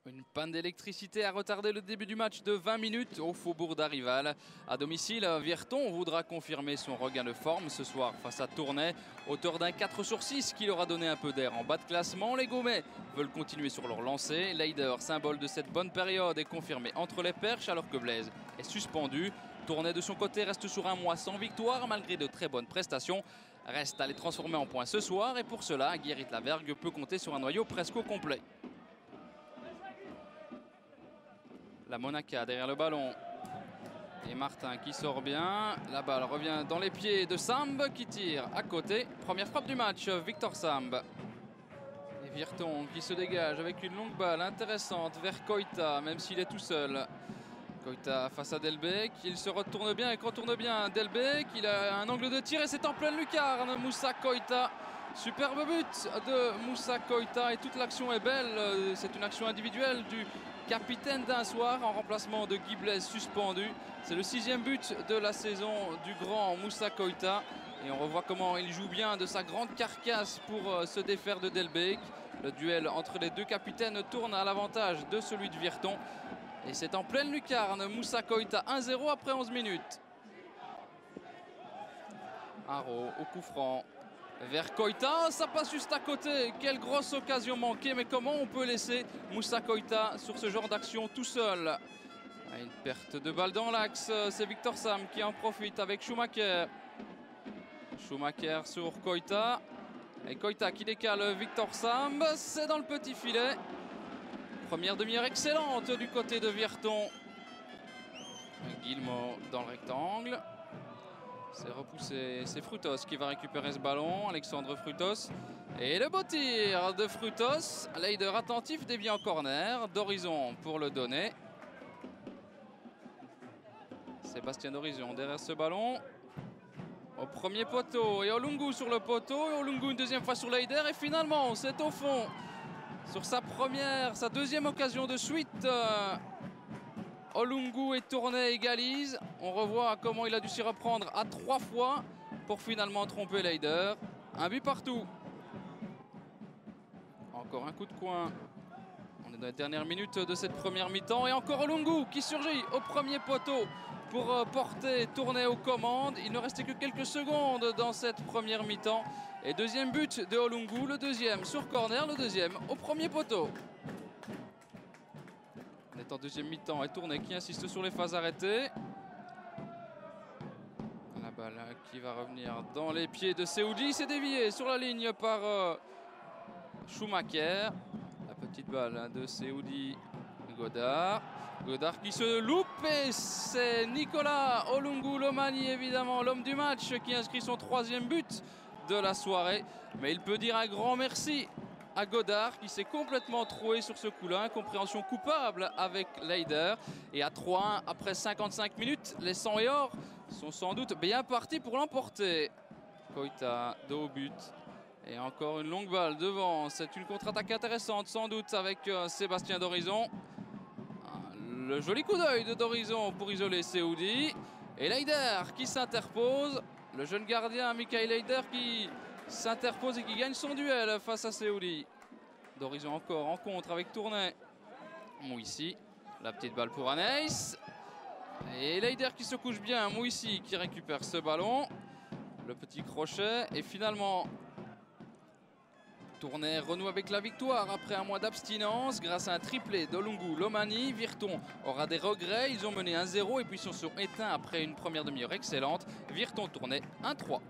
Une panne d'électricité a retardé le début du match de 20 minutes au Faubourg d'Arival. À domicile, Virton voudra confirmer son regain de forme ce soir face à Tournai. Auteur d'un 4 sur 6 qui leur a donné un peu d'air en bas de classement, les Gaumais veulent continuer sur leur lancée. Leider, symbole de cette bonne période, est confirmé entre les perches alors que Blaise est suspendu. Tournai de son côté reste sur un mois sans victoire malgré de très bonnes prestations. Reste à les transformer en points ce soir et pour cela, Guérit-Lavergue peut compter sur un noyau presque au complet. La Monaca derrière le ballon. Et Martin qui sort bien. La balle revient dans les pieds de Samb qui tire à côté. Première frappe du match, Victor Samb. Et Virton qui se dégage avec une longue balle intéressante vers Koita, même s'il est tout seul. Koita face à Delbecq. Il se retourne bien et contourne bien Delbecq. Il a un angle de tir et c'est en pleine lucarne. Moussa Koita. Superbe but de Moussa Koita et toute l'action est belle. C'est une action individuelle du capitaine d'un soir en remplacement de Guy Blaise suspendu. C'est le 6e but de la saison du grand Moussa Koita. Et on revoit comment il joue bien de sa grande carcasse pour se défaire de Delbecq. Le duel entre les deux capitaines tourne à l'avantage de celui de Virton. Et c'est en pleine lucarne. Moussa Koita 1-0 après 11 minutes. Haro au coup franc. Vers Koita, ça passe juste à côté. Quelle grosse occasion manquée, mais comment on peut laisser Moussa Koita sur ce genre d'action tout seul? Une perte de balle dans l'axe, c'est Victor Samb qui en profite avec Schumacher. Schumacher sur Koita. Et Koita qui décale Victor Samb, c'est dans le petit filet. Première demi-heure excellente du côté de Virton. Guillemot dans le rectangle. C'est repoussé, c'est Frutos qui va récupérer ce ballon, Alexandre Frutos. Et le beau tir de Frutos, Leider attentif, dévié en corner, d'Horizon pour le donner. Sébastien d'Horizon derrière ce ballon. Au premier poteau et Olungu sur le poteau, et Olungu une deuxième fois sur Leider et finalement c'est au fond. Sur sa deuxième occasion de suite. Olungu et Tournai égalise. On revoit comment il a dû s'y reprendre à 3 fois pour finalement tromper Leider. Un but partout. Encore un coup de coin. On est dans les dernières minutes de cette première mi-temps. Et encore Olungu qui surgit au premier poteau pour porter Tournai aux commandes. Il ne restait que quelques secondes dans cette première mi-temps. Et deuxième but de Olungu, le deuxième sur corner, le deuxième au premier poteau. On est en deuxième mi-temps et Tournai qui insiste sur les phases arrêtées. La balle qui va revenir dans les pieds de Seoudi. C'est dévié sur la ligne par Schumacher. La petite balle de Seoudi. Godard. Godard qui se loupe et c'est Nicolas Olungu Lomani, évidemment, l'homme du match qui inscrit son 3e but de la soirée. Mais il peut dire un grand merci à Godard qui s'est complètement troué sur ce coup-là. Incompréhension coupable avec Leider. Et à 3-1 après 55 minutes, les 100 et or sont sans doute bien partis pour l'emporter. Koita de haut but. Et encore une longue balle devant. C'est une contre-attaque intéressante sans doute avec Sébastien d'Horizon. Le joli coup d'œil de d'Horizon pour isoler Seoudi. Et Leider qui s'interpose. Le jeune gardien Michael Leider qui s'interpose et qui gagne son duel face à Seoudi. D'Horizon encore en contre avec Tournai. Mouissi, la petite balle pour Anaïs. Et Leider qui se couche bien. Mouissi qui récupère ce ballon. Le petit crochet. Et finalement, Tournai renoue avec la victoire après un mois d'abstinence grâce à un triplé d'Olungu Lomani. Virton aura des regrets. Ils ont mené 1-0 et puis se sont éteints après une première demi-heure excellente. Virton Tournai 1-3.